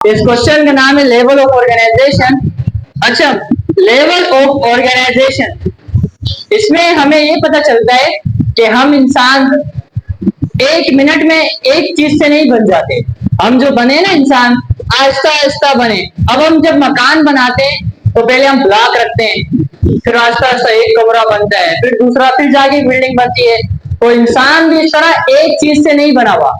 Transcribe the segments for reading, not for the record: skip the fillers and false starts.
इस क्वेश्चन का नाम है लेवल ऑफ ऑर्गेनाइजेशन। अच्छा, लेवल ऑफ ऑर्गेनाइजेशन, इसमें हमें ये पता चलता है कि हम इंसान एक मिनट में एक चीज से नहीं बन जाते। हम जो बने ना इंसान, आहिस्ता आहिस्ता बने। अब हम जब मकान बनाते हैं तो पहले हम ब्लॉक रखते हैं, फिर आहिस्ता आहिस्ता एक कमरा बनता है, फिर दूसरा, फिर जाके बिल्डिंग बनती है। तो इंसान भी इस तरह एक चीज से नहीं बना हुआ,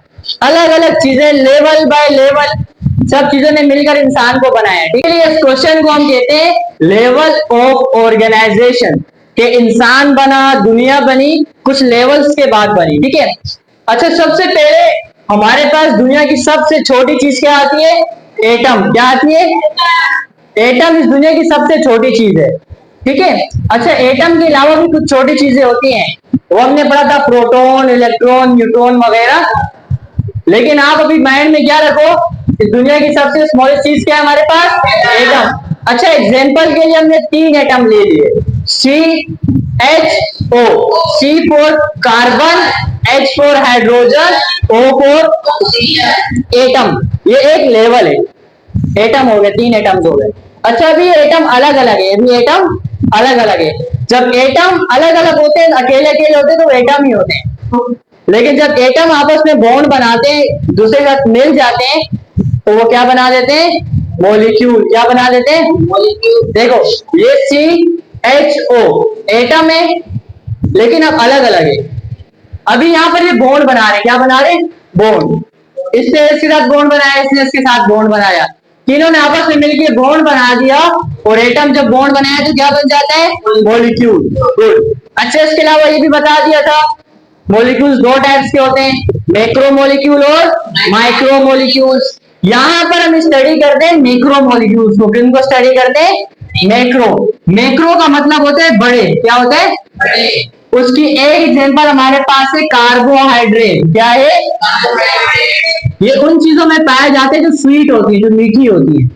अलग अलग चीजें लेवल बाय लेवल सब चीजों ने मिलकर इंसान को बनाया है। ठीक है, इस क्वेश्चन को हम कहते हैं लेवल ऑफ ऑर्गेनाइजेशन, कि इंसान बना, दुनिया बनी, कुछ लेवल्स के बाद बनी। ठीक है। अच्छा, सबसे पहले हमारे पास दुनिया की सबसे छोटी चीज क्या आती है? एटम। क्या आती है? एटम इस दुनिया की सबसे छोटी चीज है। ठीक है। अच्छा, एटम के अलावा भी कुछ छोटी चीजें होती हैं, वो हमने पढ़ा था, प्रोटॉन, इलेक्ट्रॉन, न्यूट्रॉन वगैरह। लेकिन आप अभी माइंड में क्या रखो, इस दुनिया की सबसे स्मॉलेस्ट चीज क्या है हमारे पास? एटम। अच्छा, एग्जांपल के लिए हमने 3 एटम ले लिए, CHO, C for carbon, H for hydrogen, O for atom. ये एक लेवल है, एटम हो गए, 3 एटम हो गए। अच्छा, अभी एटम अलग अलग है, अभी एटम अलग अलग है। जब एटम अलग अलग होते हैं, अकेले अकेले होते हैं तो एटम ही होते हैं। लेकिन जब एटम आपस में बॉन्ड बनाते हैं, दूसरे के साथ मिल जाते हैं, तो वो क्या बना देते हैं? मॉलिक्यूल। क्या बना देते हैं? मॉलिक्यूल। देखो, ये CHO एटम है, लेकिन अब अलग अलग है। अभी यहाँ पर ये बॉन्ड बना रहे हैं। क्या बना रहे हैं? बॉन्ड। इसने इसके साथ बॉन्ड बनाया, इसने इसके साथ बॉन्ड बनाया, तीनों ने आपस में मिलकर बॉन्ड बना दिया, और एटम जब बॉन्ड बनाया तो क्या बन जाता है? मॉलिक्यूल। गुड। अच्छा, इसके अलावा ये भी बता दिया था, मॉलिक्यूल्स 2 टाइप्स के होते हैं, मैक्रो मॉलिक्यूल और माइक्रो मॉलिक्यूल्स। यहां पर हम स्टडी करते हैं मैक्रो मॉलिक्यूल्स को। किनको स्टडी करते हैं? मैक्रो। मैक्रो का मतलब होता है बड़े। क्या होता है? बड़े। उसकी एक एग्जांपल हमारे पास है कार्बोहाइड्रेट। क्या है? ये उन चीजों में पाए जाते हैं जो स्वीट होती है, जो मीठी होती है।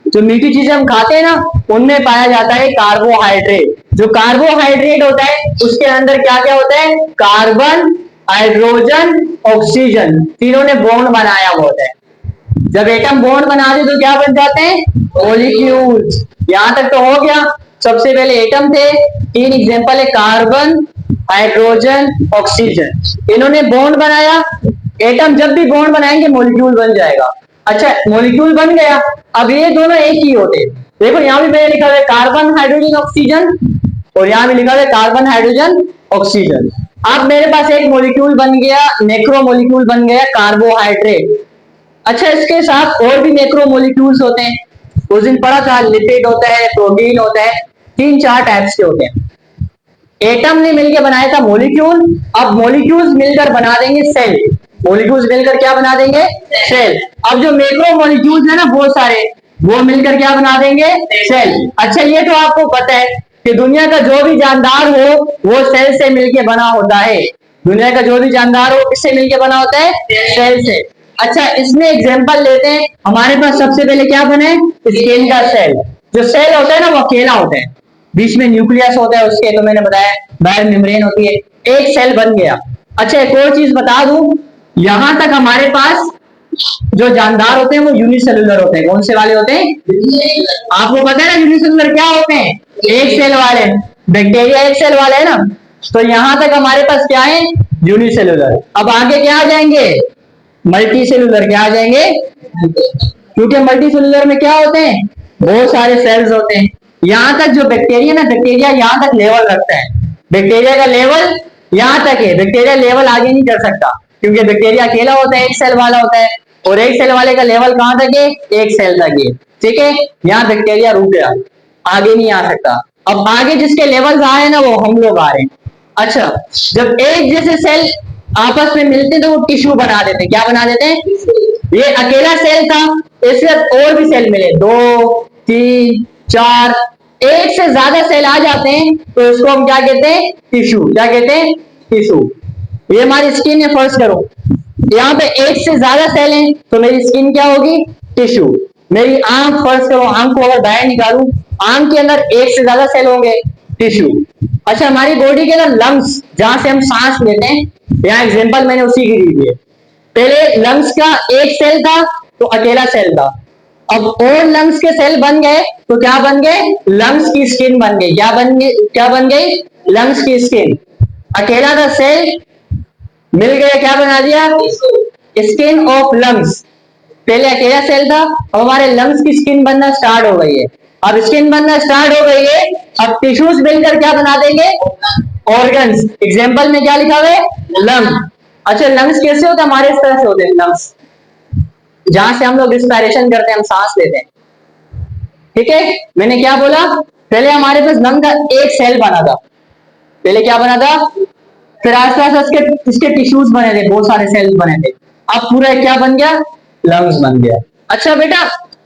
जो मीठी चीजें हम खाते हैं ना, उनमें पाया जाता है कार्बोहाइड्रेट। जो कार्बोहाइड्रेट होता है उसके अंदर क्या क्या होता है? कार्बन, हाइड्रोजन, ऑक्सीजन, तीनों ने बॉन्ड बनाया हुआ होता है। जब एटम बॉन्ड बना दे तो क्या बन जाते हैं? मॉलिक्यूल्स। यहां तक तो हो गया। सबसे पहले एटम थे, 3 एग्जांपल है, कार्बन, हाइड्रोजन, ऑक्सीजन। इन्होंने बॉन्ड बनाया। एटम जब भी बॉन्ड बनाएंगे मॉलिक्यूल बन जाएगा। अच्छा, मॉलिक्यूल बन गया। अब ये दोनों एक ही होते हैं। देखो, यहाँ भी मैंने लिखा है कार्बन, हाइड्रोजन, ऑक्सीजन, और यहाँ भी लिखा है कार्बन, हाइड्रोजन, ऑक्सीजन। अब मेरे पास एक मॉलिक्यूल बन गया, मैक्रो मॉलिक्यूल बन गया, कार्बोहाइड्रेट। अच्छा, इसके साथ और भी मैक्रो मॉलिक्यूल्स होते हैं। उस दिन पढ़ा था, लिपिड होता है, प्रोटीन होता है, 3-4 टाइप्स के होते हैं। एटम ने मिलकर बनाया था मॉलिक्यूल। अब मॉलिक्यूल्स मिलकर बना देंगे सेल। मॉलिक्यूल्स मिलकर क्या बना देंगे? सेल। अब जो मैक्रो मॉलिक्यूल्स है ना बहुत सारे, वो मिलकर क्या बना देंगे? सेल। अच्छा, ये तो आपको पता है कि दुनिया का जो भी जानदार हो वो सेल से मिलकर बना होता है। दुनिया का जो भी जानदार हो किससे मिलकर बना होता है? सेल से। अच्छा, इसमें एग्जांपल लेते हैं। हमारे पास सबसे पहले क्या बने? स्किन का सेल। जो सेल होता है ना वो अकेला होता है, बीच में न्यूक्लियस होता है उसके, तो मैंने बताया बाहर मेम्ब्रेन होती है। एक सेल बन गया। अच्छा, एक और चीज बता दूं, यहां तक हमारे पास जो जानदार होते हैं वो यूनिसेलुलर होते हैं। कौन से वाले होते हैं? आपको पता है ना यूनिसेलुलर क्या होते हैं? एक सेल वाले। बैक्टीरिया एक सेल वाले है ना। तो यहां तक हमारे पास क्या है? यूनिसेलुलर। अब आगे क्या आ जाएंगे? Multi cellular. क्या आ जाएंगे? क्योंकि मल्टी सेलुलर में क्या होते हैं? बहुत सारे सेल्स होते हैं। यहां तक जो बैक्टीरिया ना, बैक्टीरिया यहां तक लेवल रखता है। बैक्टीरिया का लेवल यहां तक है, बैक्टीरिया लेवल आगे नहीं कर सकता, क्योंकि बैक्टीरिया अकेला होता है, एक सेल वाला होता है, और एक सेल वाले का लेवल कहां तक है? एक सेल तक है। ठीक है, यहाँ बैक्टीरिया रुक गया, आगे नहीं आ सकता। अब आगे जिसके लेवल आ रहे ना वो हम लोग आ रहे हैं। अच्छा, जब एक जैसे सेल आपस में मिलते हैं तो वो टिश्यू बना देते हैं। क्या बना देते हैं? ये अकेला सेल था, इसके साथ और भी सेल मिले, 2, 3, 4, एक से ज्यादा सेल आ जाते हैं तो इसको हम क्या कहते हैं? टिश्यू। क्या कहते हैं? टिश्यू। ये हमारी स्किन है, फर्ज करो यहाँ पे एक से ज्यादा सेल हैं तो मेरी स्किन क्या होगी? टिश्यू। मेरी आंख, फर्ज करो आंख को अगर बाहर निकालूं, आंख के अंदर एक से ज्यादा सेल होंगे, टिश्यू। अच्छा, हमारी बॉडी के अंदर लंग्स, जहां से हम सांस लेते हैं, यहाँ एग्जांपल मैंने उसी की दी है। पहले लंग्स का एक सेल था तो अकेला सेल था, अब और लंग्स के सेल बन गए तो क्या बन गए, लंग्स की स्किन बन गई। क्या बन गई, लंग्स की स्किन। अकेला था सेल, मिल गया, क्या बना दिया, स्किन ऑफ लंग्स। पहले अकेला सेल था, अब हमारे लंग्स की स्किन बनना स्टार्ट हो गई है। अब स्किन बनना स्टार्ट हो गई है, अब टिश्यूज मिलकर क्या बना देंगे, ऑर्गन्स। एग्जाम्पल में क्या लिखा हुआ है, लंग। अच्छा, लंग्स कैसे होते हैं, हमारे इस तरह से होते हैं लंग्स, जहां से हम लोग रिस्पायरेशन करते हैं, हम सांस लेते हैं। ठीक है, मैंने क्या बोला, पहले हमारे पास लंग का एक सेल बना था, पहले क्या बना था, फिर आस्ते आस्ते इसके टिश्यूज बने थे, बहुत सारे सेल्स बने थे, अब पूरा क्या बन गया, लंग्स बन गया। अच्छा बेटा,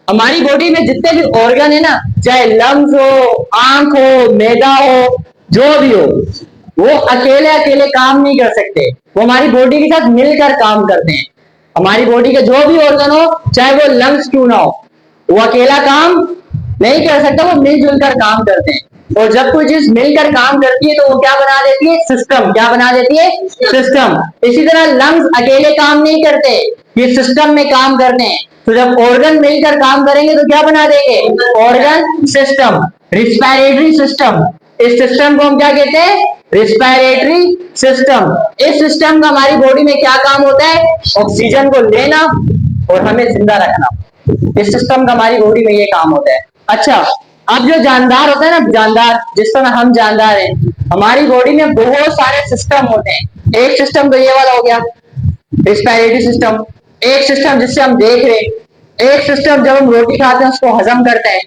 हमारी बॉडी में जितने भी ऑर्गन है ना, चाहे लंग्स हो, आंख हो, मैदा हो, जो भी हो, वो अकेले अकेले काम नहीं कर सकते, वो हमारी बॉडी के साथ मिलकर काम करते हैं। हमारी बॉडी के जो भी ऑर्गन हो, चाहे वो लंग्स क्यों ना हो, वो अकेला काम नहीं कर सकता, वो मिलजुल कर काम करते हैं। और जब कोई चीज मिलकर काम करती है तो वो क्या बना देती है, सिस्टम। क्या बना देती है, सिस्टम। इसी तरह लंग्स अकेले काम नहीं करते, ये सिस्टम में काम करते हैं। तो जब ऑर्गन मिलकर काम करेंगे तो क्या बना देंगे, ऑर्गन सिस्टम, रिस्पायरेटरी सिस्टम। इस सिस्टम को हम क्या कहते हैं, रिस्पायरेटरी सिस्टम। इस सिस्टम का हमारी बॉडी में क्या काम होता है, ऑक्सीजन को लेना और हमें जिंदा रखना। इस सिस्टम का हमारी बॉडी में ये काम होता है। अच्छा, अब जो जानदार होता है ना, जानदार, जिस तरह हम जानदार हैं, हमारी बॉडी में बहुत सारे सिस्टम होते हैं। एक सिस्टम तो ये वाला हो गया, रिस्पायरेटरी सिस्टम। एक सिस्टम जिससे हम देख रहे, एक सिस्टम जब हम रोटी खाते हैं उसको हजम करते हैं।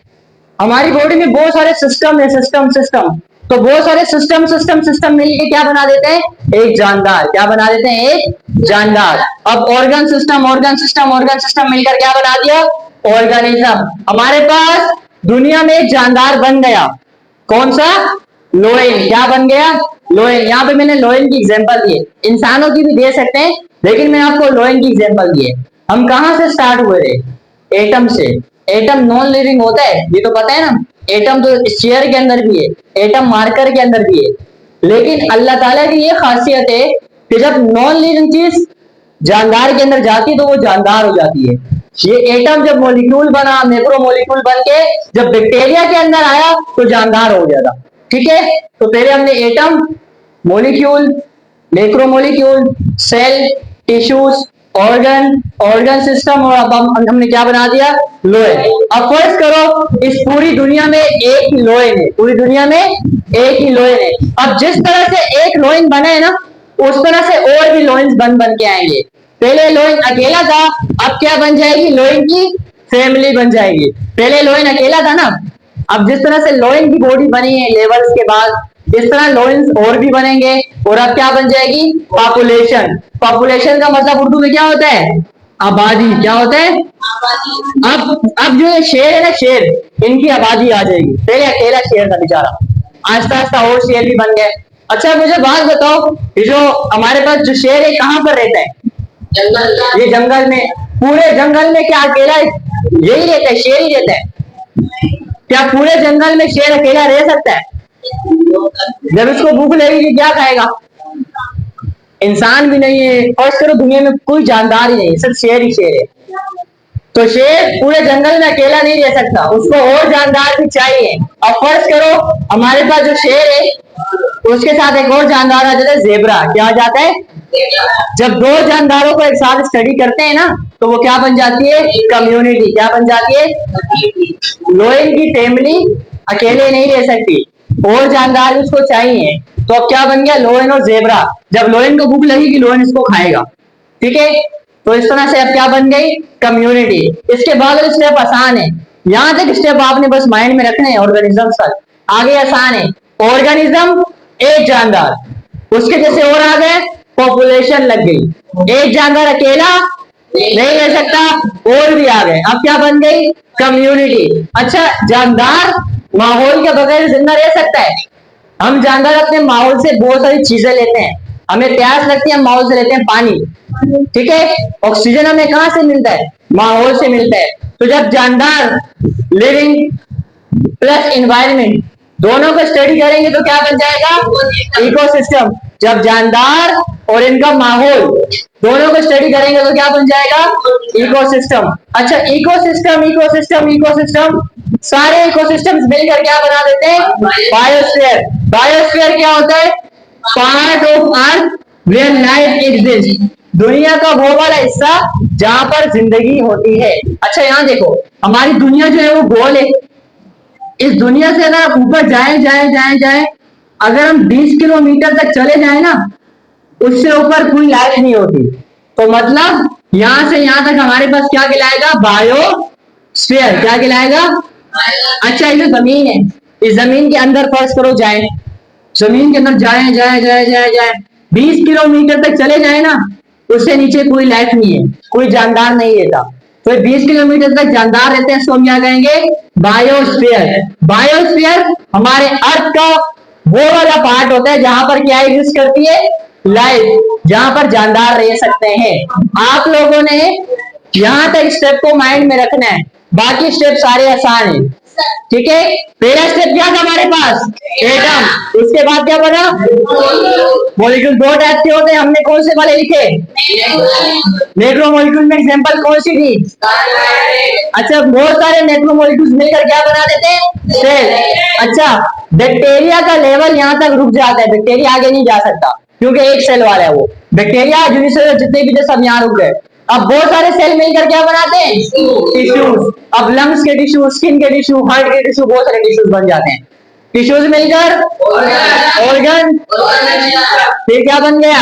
हमारी बॉडी में बहुत सारे सिस्टम है, सिस्टम सिस्टम। तो बहुत सारे सिस्टम सिस्टम सिस्टम मिलके क्या बना देते हैं, एक जानदार। क्या बना देते हैं, एक जानदार। अब organ system, organ system, organ system मिलकर क्या बना दिया, ऑर्गेनिज्म। हमारे पास दुनिया में एक जानदार बन गया, कौन सा, लोइन। क्या बन गया, लोइन। यहाँ पे मैंने लोइन की एग्जांपल दी है, इंसानों की भी दे सकते हैं, लेकिन मैंने आपको लोइन की एग्जांपल दी है। हम कहां से स्टार्ट हुए थे, एटम से। एटम नॉन लिविंग होता है, ये तो पता है ना। एटम तो चेयर के अंदर भी है, एटम मार्कर के अंदर भी है, लेकिन अल्लाह ताला की ये खासियत है कि जब नॉन लिविंग चीज जानदार के अंदर जाती है तो वो जानदार हो जाती है। ये एटम जब मॉलिक्यूल बना, मैक्रो मॉलिक्यूल बन के जब बैक्टीरिया के अंदर आया तो जानदार हो गया था। ठीक है, तो पहले हमने atom, molecule, macro molecule, cell, tissues, organ, organ system, और अब हमने क्या बना दिया, लोइन। अब फर्ज करो इस पूरी दुनिया में एक ही लोइन है, पूरी दुनिया में एक ही लोइन है। अब जिस तरह से एक लोइन बना है ना, उस तरह से और भी लोइन्स बन बन के आएंगे। पहले लोइन अकेला था, अब क्या बन जाएगी, लोइन की फैमिली बन जाएगी। पहले लोइन अकेला था ना, अब जिस तरह से लोइन की बॉडी बनी है लेवल्स के बाद, इस तरह लोइंस और भी बनेंगे, और अब क्या बन जाएगी, पॉपुलेशन। पॉपुलेशन का मतलब उर्दू में क्या होता है, आबादी। क्या होता है, अब जो ये शेर है ना, शेर, इनकी आबादी आ जाएगी। पहले अकेला शेर था बेचारा, आस्ता आस्ता और शेर भी बन गए। अच्छा मुझे बात बताओ, ये जो हमारे पास जो शेर है कहाँ पर रहता है, जंगल। ये जंगल में, पूरे जंगल में क्या अकेला यही रहता है, शेर ही रहता है? क्या पूरे जंगल में शेर अकेला रह सकता है? जब इसको भूख लगेगी क्या खाएगा? इंसान भी नहीं है, और करो दुनिया में कोई जानदार ही नहीं, सिर्फ शेर ही शेर है। तो शेर पूरे जंगल में अकेला नहीं रह सकता, उसको और जानदार भी चाहिए। और फर्ज करो हमारे पास जो शेर है उसके साथ एक और जानदार आ जाता है, जेबरा। क्या आ जाता है, जब दो जानदारों को एक साथ स्टडी करते हैं ना, तो वो क्या बन जाती है, कम्युनिटी। क्या बन जाती है, लोइन की फैमिली अकेले नहीं रह सकती, और जानदार उसको चाहिए। तो अब क्या बन गया, लोइन और जेबरा। जब लोइन को भूख लगेगी लोइन इसको खाएगा। ठीक है, तो इस तरह से अब क्या बन गई, कम्युनिटी। इसके बाद स्टेप आसान है, यहां तक स्टेप आपने बस माइंड में रखने हैं ऑर्गेनिज्म तक। आगे आसान है, ऑर्गेनिज्म एक जानदार, उसके जैसे और आ गए, पॉपुलेशन लग गई। एक जानदार अकेला नहीं रह सकता, और भी आ गए। अब क्या बन गई, कम्युनिटी। अच्छा, जानदार माहौल के बगैर जिंदा रह सकता है? हम जानदार अपने माहौल से बहुत सारी चीजें लेते हैं, हमें प्यास लगती है, हम माहौल से लेते हैं पानी। ठीक है, ऑक्सीजन हमें कहां से मिलता है, माहौल से मिलता है। तो जब जानदार, लिविंग प्लस इन्वायरमेंट दोनों को स्टडी करेंगे तो क्या बन जाएगा, इकोसिस्टम। जब जानदार और इनका माहौल दोनों को स्टडी करेंगे तो क्या बन जाएगा? इकोसिस्टम। अच्छा, इकोसिस्टम इकोसिस्टम इकोसिस्टम, सारे इकोसिस्टम्स मिलकर क्या बना देते हैं? बायोस्फीयर। बायोस्फीयर क्या होता है? Part of earth where life exist, दुनिया का वो वाला हिस्सा जहां पर जिंदगी होती है। अच्छा यहाँ देखो, हमारी दुनिया जो है वो गोल है। इस दुनिया से अगर आप ऊपर जाए जाए जाए जाए, अगर हम 20 किलोमीटर तक चले जाए ना, उससे ऊपर कोई लाइफ नहीं होती। तो मतलब यहां से यहां तक हमारे पास क्या कहलाएगा? बायोस्फीयर। क्या कहलाएगा? अच्छा, ये जो जमीन है, इस जमीन के अंदर फर्ज करो जाए, जमीन के अंदर जाए जाए जाए जाए जाए 20 किलोमीटर तक चले जाए ना, उससे नीचे कोई लाइफ नहीं है, कोई जानदार नहीं रहता। तो 20 किलोमीटर तक जानदार रहते हैं, इसको हम क्या कहेंगे? बायोस्फीयर। बायोस्फीयर हमारे अर्थ का वो वाला पार्ट होता है जहां पर क्या एग्जिस्ट करती है? लाइफ, जहां पर जानदार रह सकते हैं। आप लोगों ने यहां तक स्टेप को माइंड में रखना है, बाकी स्टेप सारे आसान है। ठीक है, पहला स्टेप क्या था हमारे पास? एटम। उसके बाद क्या बना? मॉलिक्यूल। दो टाइप के होते हैं, हमने कौन से वाले लिखे? मैक्रोमोलिक्यूल में एग्जांपल कौन सी थी? अच्छा, बहुत सारे मैक्रोमोलिक्यूल्स मिलकर क्या बना देते हैं? सेल। अच्छा, बैक्टीरिया का लेवल यहाँ तक रुक जाता है, बैक्टीरिया आगे नहीं जा सकता क्योंकि एक सेल वाला है वो। बैक्टीरिया यूनिसेलुलर जितने भी थे सब यहाँ रुक गए। अब बहुत सारे सेल मिलकर क्या बनाते हैं? टिश्यूज। अब लंग्स के टिश्यू, स्किन के टिश्यू, हार्ट के टिश्यू, बहुत सारे टिश्यूज बन जाते हैं। टिश्यूज मिलकर ऑर्गन। फिर क्या बन गया?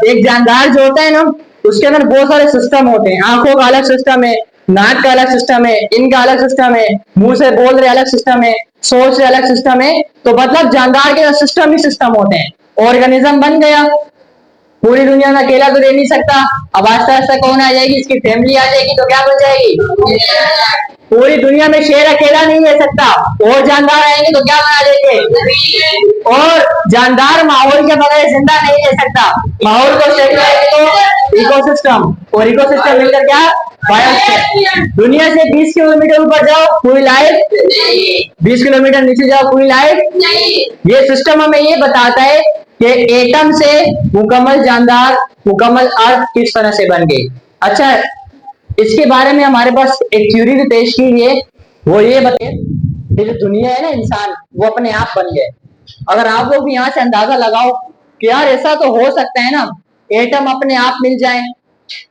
एक जानदार जो होता है ना, उसके अंदर बहुत सारे सिस्टम होते हैं। आंखों का अलग सिस्टम है, नाक का अलग सिस्टम है, इनका अलग सिस्टम है, मुंह से बोल रहे अलग सिस्टम है, सोच से अलग सिस्टम है। तो मतलब जानदार के सिस्टम ही सिस्टम होते हैं। ऑर्गेनिज्म बन गया। पूरी दुनिया में अकेला तो रह नहीं सकता। अब आस्ता आस्ता कौन आ जाएगी? इसकी फैमिली आ जाएगी तो क्या बन जाएगी? पूरी दुनिया में शेर अकेला नहीं रह सकता, और जानदार आएंगे तो क्या बना देंगे? और जानदार माहौल के बगैर जिंदा नहीं रह सकता। माहौल को सेट करेंगे तो इकोसिस्टम, और इकोसिस्टम मिलकर क्या? बायोस्फीयर। दुनिया से 20 किलोमीटर ऊपर जाओ कोई लाइफ, 20 किलोमीटर नीचे जाओ कोई लाइफ। ये सिस्टम हमें ये बताता है कि एटम से मुकम्मल जानदार, मुकम्मल अर्थ किस तरह से बन गई। अच्छा, इसके बारे में हमारे पास एक थ्योरी भी पेश की है। वो ये बताए कि जो दुनिया है ना, इंसान वो अपने आप बन गए। अगर आप लोग भी यहाँ से अंदाजा लगाओ कि यार ऐसा तो हो सकता है ना, एटम अपने आप मिल जाए,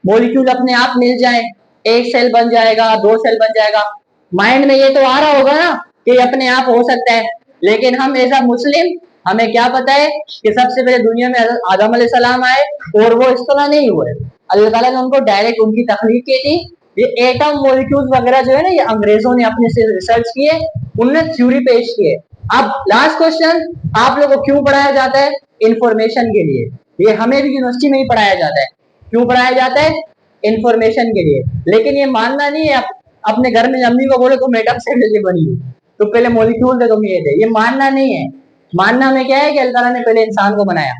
मॉलिक्यूल अपने आप मिल जाए, एक सेल बन जाएगा, दो सेल बन जाएगा। माइंड में ये तो आ रहा होगा ना कि अपने आप हो सकता है। लेकिन हम एज अ मुस्लिम, हमें क्या पता है कि सबसे पहले दुनिया में आदम अलैहिस्सलाम आए और वो इस तरह नहीं हुए। अल्लाह ताला ने उनको डायरेक्ट उनकी तखलीक की थी। ये एटम मॉलिक्यूल्स वगैरह जो है ना, ये अंग्रेजों ने अपने से रिसर्च किए, उन्होंने थ्योरी पेश किए। अब लास्ट क्वेश्चन, आप लोगों को क्यों पढ़ाया जाता है? इंफॉर्मेशन के लिए। ये हमें भी यूनिवर्सिटी में ही पढ़ाया जाता है। क्यों पढ़ाया जाता है? इंफॉर्मेशन के लिए। लेकिन ये मानना नहीं है अपने घर में अम्मी को बोले तुम एटम से मिलके बनी हो, तो पहले मॉलिक्यूल थे तुम ये थे, ये मानना नहीं है। मानना में क्या है कि अल्लाह ताला ने पहले इंसान को बनाया।